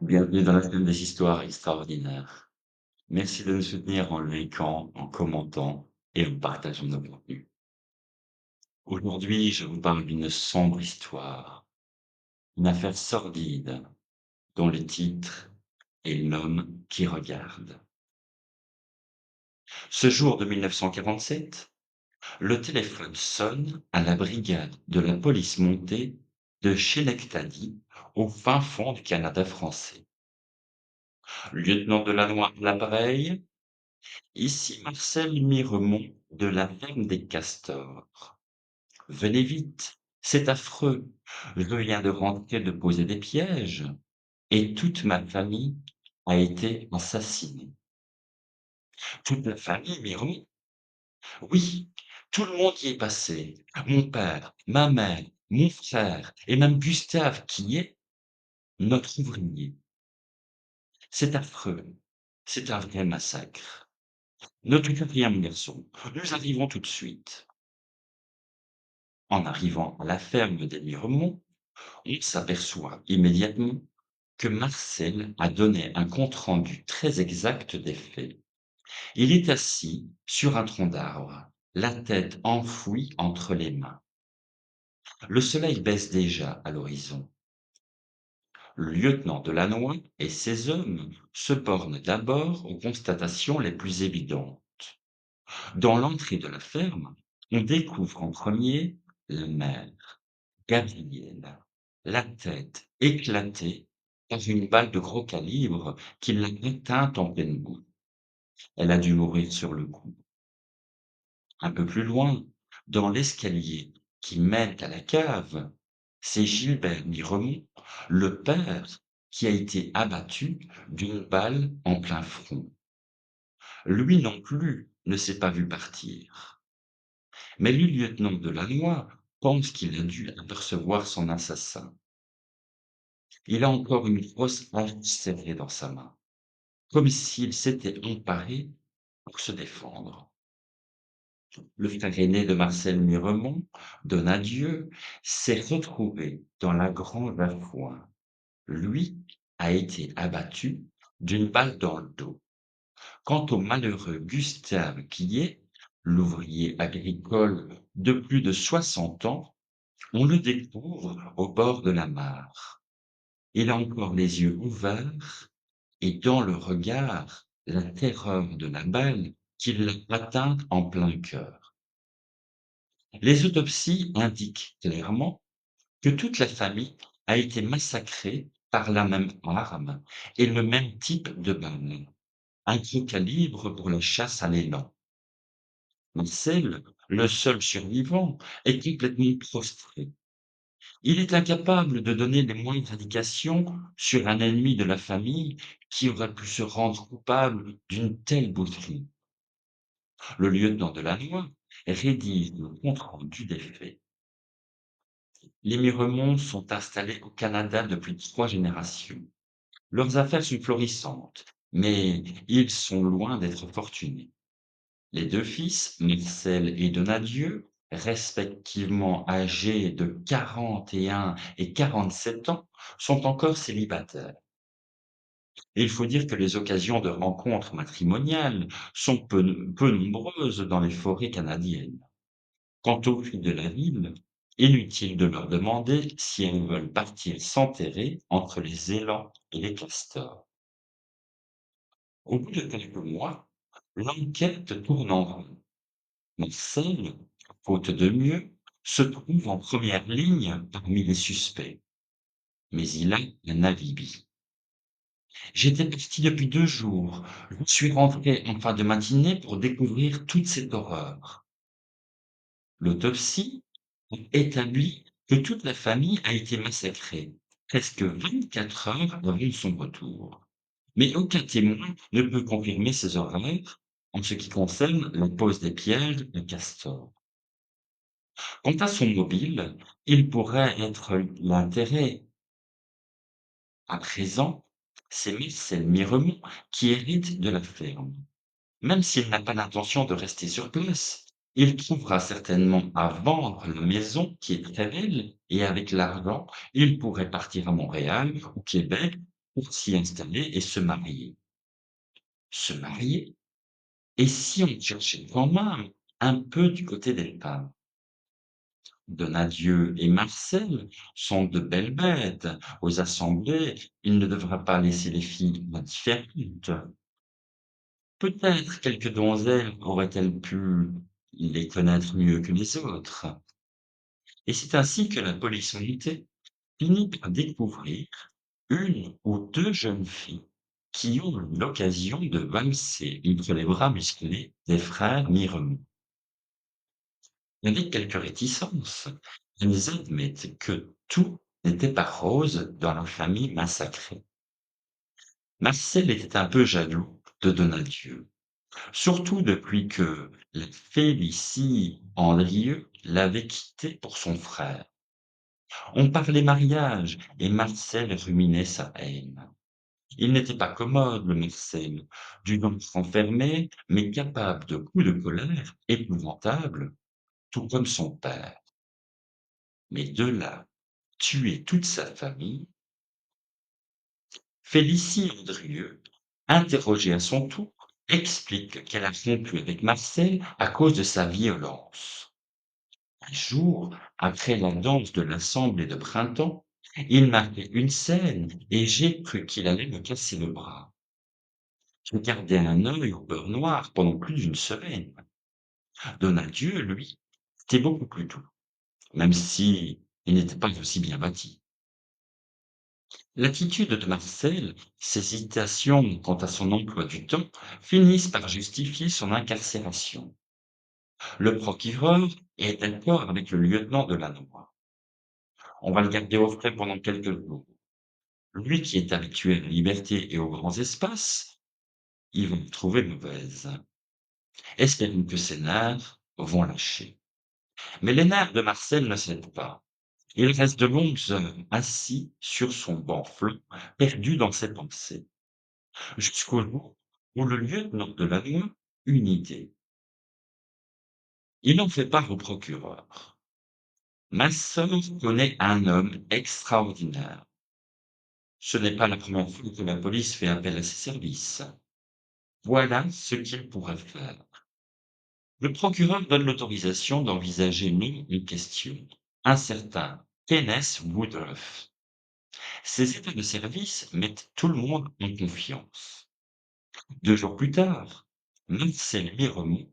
Bienvenue dans la semaine des histoires extraordinaires. Merci de nous soutenir en likant, en commentant et en partageant nos contenus. Aujourd'hui, je vous parle d'une sombre histoire, une affaire sordide dont le titre est L'homme qui regarde. Ce jour de 1947, le téléphone sonne à la brigade de la police montée de Schenectady, au fin fond du Canada français. Lieutenant Delannoy à l'appareil, ici Marcel Miremont de la ferme des Castors. Venez vite, c'est affreux. Je viens de rentrer de poser des pièges et toute ma famille a été assassinée. Toute la famille, Miremont? Oui, tout le monde y est passé. Mon père, ma mère, mon frère et même Gustave qui est notre ouvrier. C'est affreux. C'est un vrai massacre. Ne t'occupe rien, mon garçon. Nous arrivons tout de suite. En arrivant à la ferme des Miremont, on s'aperçoit immédiatement que Marcel a donné un compte-rendu très exact des faits. Il est assis sur un tronc d'arbre, la tête enfouie entre les mains. Le soleil baisse déjà à l'horizon. Le lieutenant Delannoy et ses hommes se bornent d'abord aux constatations les plus évidentes. Dans l'entrée de la ferme, on découvre en premier la mère, Gabrielle, la tête éclatée par une balle de gros calibre qui l'a éteinte en pleine boue. Elle a dû mourir sur le coup. Un peu plus loin, dans l'escalier qui mène à la cave, c'est Gilbert Miremont, le père, qui a été abattu d'une balle en plein front. Lui non plus ne s'est pas vu partir. Mais le lieutenant Delannoy pense qu'il a dû apercevoir son assassin. Il a encore une grosse hache serrée dans sa main, comme s'il s'était emparé pour se défendre. Le frère aîné de Marcel Miremont, Donadieu, s'est retrouvé dans la grange à foin. Lui a été abattu d'une balle dans le dos. Quant au malheureux Gustave Quillet, l'ouvrier agricole de plus de 60 ans, on le découvre au bord de la mare. Il a encore les yeux ouverts et dans le regard, la terreur de la balle qui l'a atteint en plein cœur. Les autopsies indiquent clairement que toute la famille a été massacrée par la même arme et le même type de balle, un gros calibre pour la chasse à l'élan. Marcel, le seul survivant, est complètement prostré. Il est incapable de donner les moindres indications sur un ennemi de la famille qui aurait pu se rendre coupable d'une telle boucherie. Le lieutenant Delannoy rédige le compte-rendu des faits. Les Miremont sont installés au Canada depuis 3 générations. Leurs affaires sont florissantes, mais ils sont loin d'être fortunés. Les 2 fils, Marcel et Donadieu, respectivement âgés de 41 et 47 ans, sont encore célibataires. Il faut dire que les occasions de rencontres matrimoniales sont peu nombreuses dans les forêts canadiennes. Quant aux filles de la ville, inutile de leur demander si elles veulent partir s'enterrer entre les élans et les castors. Au bout de quelques mois, l'enquête tourne en rond. Marcel, faute de mieux, se trouve en première ligne parmi les suspects, mais il a un alibi. J'étais parti depuis 2 jours. Je suis rentré en fin de matinée pour découvrir toute cette horreur. L'autopsie établit que toute la famille a été massacrée, presque 24 heures avant son retour. Mais aucun témoin ne peut confirmer ces horreurs en ce qui concerne la pose des pièges de Castor. Quant à son mobile, il pourrait être l'intérêt. À présent, c'est Marcel Miremont qui hérite de la ferme. Même s'il n'a pas l'intention de rester sur place, il trouvera certainement à vendre la maison qui est très belle et avec l'argent, il pourrait partir à Montréal ou Québec pour s'y installer et se marier. Se marier? Et si on cherchait quand même un peu du côté des femmes? Donadieu et Marcel sont de belles bêtes. Aux assemblées, il ne devra pas laisser les filles indifférentes. Peut-être quelques donzelles auraient-elles pu les connaître mieux que les autres. Et c'est ainsi que la police montée finit par découvrir une ou deux jeunes filles qui ont eu l'occasion de valser entre les bras musclés des frères Miremont. Avec quelques réticences, elles admettent que tout n'était pas rose dans leur famille massacrée. Marcel était un peu jaloux de Donadieu, surtout depuis que la Félicie Andrieux l'avait quitté pour son frère. On parlait mariage et Marcel ruminait sa haine. Il n'était pas commode, le Marcel, du genre renfermé, mais capable de coups de colère épouvantables, tout comme son père. Mais de là, tuer toute sa famille, Félicie Andrieux, interrogée à son tour, explique qu'elle a rompu avec Marcel à cause de sa violence. Un jour, après la danse de l'Assemblée de printemps, il m'a fait une scène et j'ai cru qu'il allait me casser le bras. J'ai gardé un œil au beurre noir pendant plus d'une semaine. Donadieu, lui, était beaucoup plus doux, même si il n'était pas aussi bien bâti. L'attitude de Marcel, ses hésitations quant à son emploi du temps, finissent par justifier son incarcération. Le procureur est d'accord avec le lieutenant Delannoy. On va le garder au frais pendant quelques jours. Lui qui est habitué à la liberté et aux grands espaces, il va me trouver mauvaise. Espérons que ses nerfs vont lâcher. Mais les nerfs de Marcel ne cèdent pas. Il reste de longues heures assis sur son banc flanc, perdu dans ses pensées. Jusqu'au jour où le lieutenant de la eut une idée. Il en fait part au procureur. Ma sœur connaît un homme extraordinaire. Ce n'est pas la première fois que la police fait appel à ses services. Voilà ce qu'il pourrait faire. Le procureur donne l'autorisation d'envisager l'homme en question, un certain Kenneth Woodruff. Ses états de service mettent tout le monde en confiance. 2 jours plus tard, Marcel Miremont,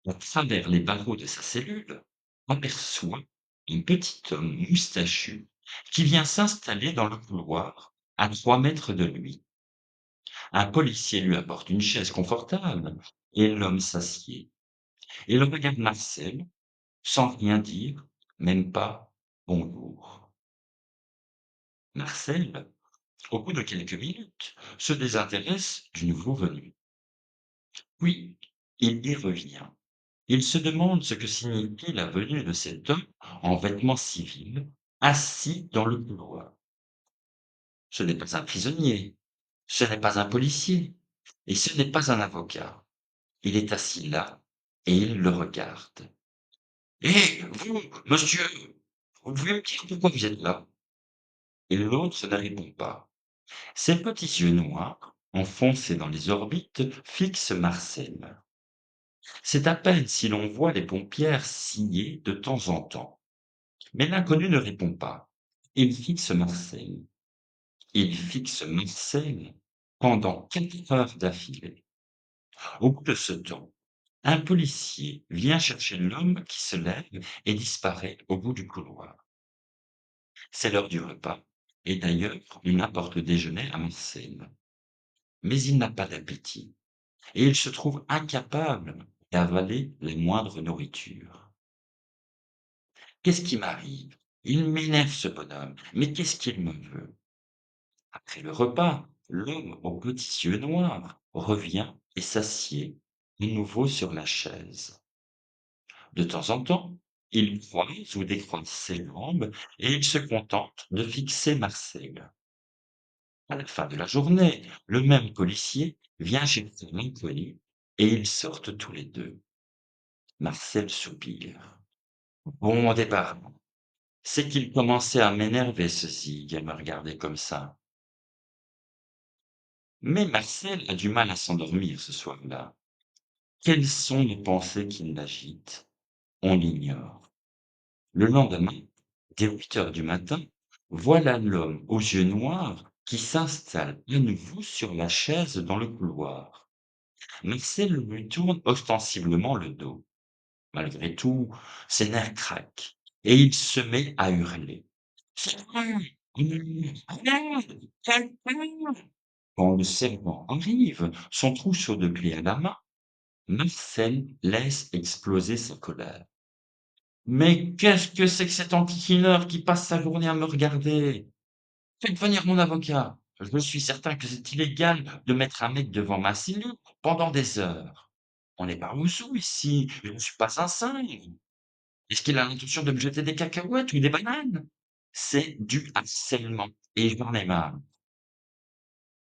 à travers les barreaux de sa cellule, aperçoit un petit homme moustachu qui vient s'installer dans le couloir à 3 mètres de lui. Un policier lui apporte une chaise confortable et l'homme s'assied. Il regarde Marcel sans rien dire, même pas bonjour. Marcel, au bout de quelques minutes, se désintéresse du nouveau venu. Puis, il y revient. Il se demande ce que signifie la venue de cet homme en vêtements civils, assis dans le couloir. Ce n'est pas un prisonnier, ce n'est pas un policier, et ce n'est pas un avocat. Il est assis là, et il le regarde. «Hé, vous, monsieur, vous pouvez me dire pourquoi vous êtes là?» Et l'autre ne répond pas. Ses petits yeux noirs, enfoncés dans les orbites, fixent Marcel. C'est à peine si l'on voit les paupières scier de temps en temps. Mais l'inconnu ne répond pas. Il fixe Marcel. Il fixe Marcel pendant 4 heures d'affilée. Au bout de ce temps, un policier vient chercher l'homme qui se lève et disparaît au bout du couloir. C'est l'heure du repas, et d'ailleurs, on apporte le déjeuner à Marcel. Mais il n'a pas d'appétit, et il se trouve incapable d'avaler la moindre nourriture. Qu'est-ce qui m'arrive? Il m'énerve ce bonhomme, mais qu'est-ce qu'il me veut? Après le repas, l'homme aux petits yeux noirs revient et s'assied de nouveau sur la chaise. De temps en temps, il croise ou décroise ses jambes et il se contente de fixer Marcel. À la fin de la journée, le même policier vient chercher l'inconnu et ils sortent tous les 2. Marcel soupire. Bon débarras. C'est qu'il commençait à m'énerver ceci, à me regarder comme ça. Mais Marcel a du mal à s'endormir ce soir-là. Quelles sont les pensées qui l'agitent? On l'ignore. Le lendemain, dès 8 heures du matin, voilà l'homme aux yeux noirs qui s'installe à nouveau sur la chaise dans le couloir. Marcel lui tourne ostensiblement le dos. Malgré tout, ses nerfs craquent et il se met à hurler. «Servant! Quelqu'un!» Quand le servant arrive, son trousseau de clés à la main, Marcel laisse exploser sa colère. «Mais qu'est-ce que c'est que cet enquiquineur qui passe sa journée à me regarder? Faites venir mon avocat. Je suis certain que c'est illégal de mettre un mec devant ma cellule pendant des heures. On n'est pas Ouzo ici, je ne suis pas un singe. Est-ce qu'il a l'intention de me jeter des cacahuètes ou des bananes? C'est du harcèlement et j'en ai marre.»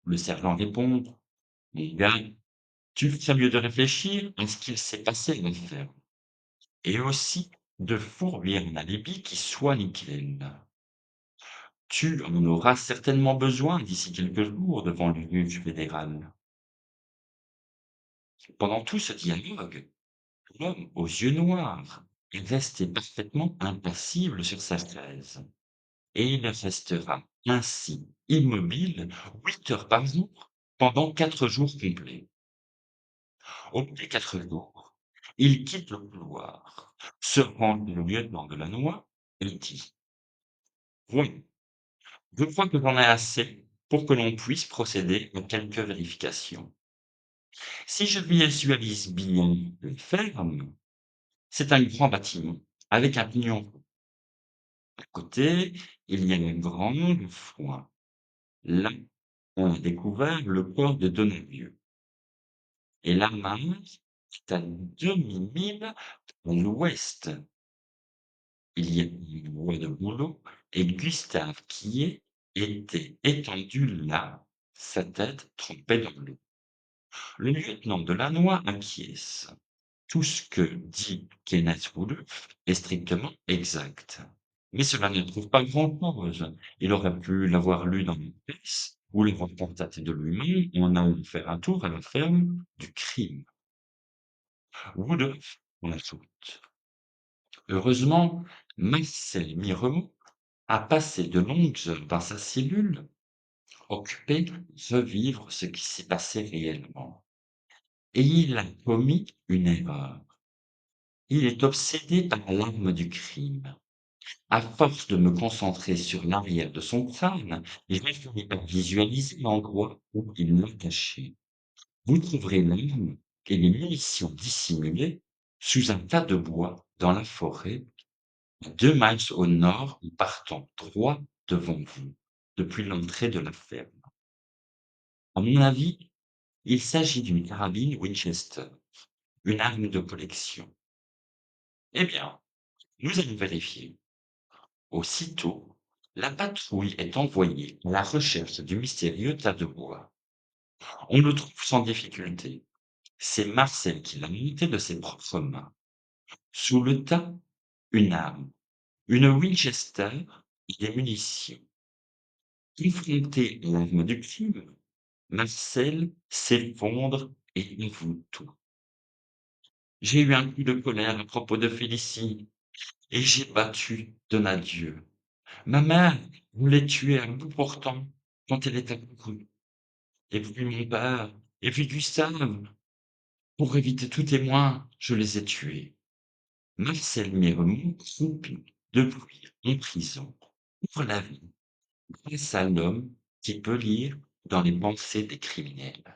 Le sergent répond: «Mon gars, tu ferais mieux de réfléchir à ce qu'il s'est passé à la ferme et aussi de fournir un alibi qui soit nickel. Tu en auras certainement besoin d'ici quelques jours devant le juge fédéral.» Pendant tout ce dialogue, l'homme aux yeux noirs est resté parfaitement impassible sur sa chaise et il restera ainsi immobile 8 heures par jour pendant 4 jours complets. Au bout des 4 jours, il quitte le couloir, se rend au lieutenant de Delannoy et dit: «Voyons, je crois que j'en ai assez pour que l'on puisse procéder à quelques vérifications. Si je visualise bien la ferme, c'est un grand bâtiment avec un pignon. À côté, il y a une grande foin. Là, on a découvert le corps de Donadieu et la marge est à demi-mille à l'ouest. Il y a une voie de boulot et Gustave Quillet était étendu là, sa tête trempée dans l'eau.» Le lieutenant Delannoy acquiesce. Tout ce que dit Kenneth Woolf est strictement exact. Mais cela ne prouve pas grand-chose. Il aurait pu l'avoir lu dans une pièce ou l'avoir constaté de lui-même en allant faire un tour à la ferme du crime. Woolf ajoute: «Heureusement, Marcel Miremont a passé de longues heures dans sa cellule, occupé de revivre ce qui s'est passé réellement. Et il a commis une erreur. Il est obsédé par l'arme du crime. À force de me concentrer sur l'arrière de son crâne, j'ai fini par visualiser l'endroit où il l'a caché. Vous trouverez l'arme et les munitions dissimulées sous un tas de bois dans la forêt, à 2 miles au nord en partant droit devant vous, depuis l'entrée de la ferme. À mon avis, il s'agit d'une carabine Winchester, une arme de collection. Eh bien, nous allons vérifier.» Aussitôt, la patrouille est envoyée à la recherche du mystérieux tas de bois. On le trouve sans difficulté. C'est Marcel qui l'a monté de ses propres mains. Sous le tas, une arme, une Winchester et des munitions. Confronté à l'arme du crime, Marcel s'effondre et avoue tout. «J'ai eu un coup de colère à propos de Félicie et j'ai battu Donadieu. Ma mère voulait tuer à bout portant quand elle est accourue. Et puis mon père, et puis Gustave. Pour éviter tout témoin, je les ai tués.» Marcel Miremont croupit depuis en prison pour la vie grâce à l'homme qui peut lire dans les pensées des criminels.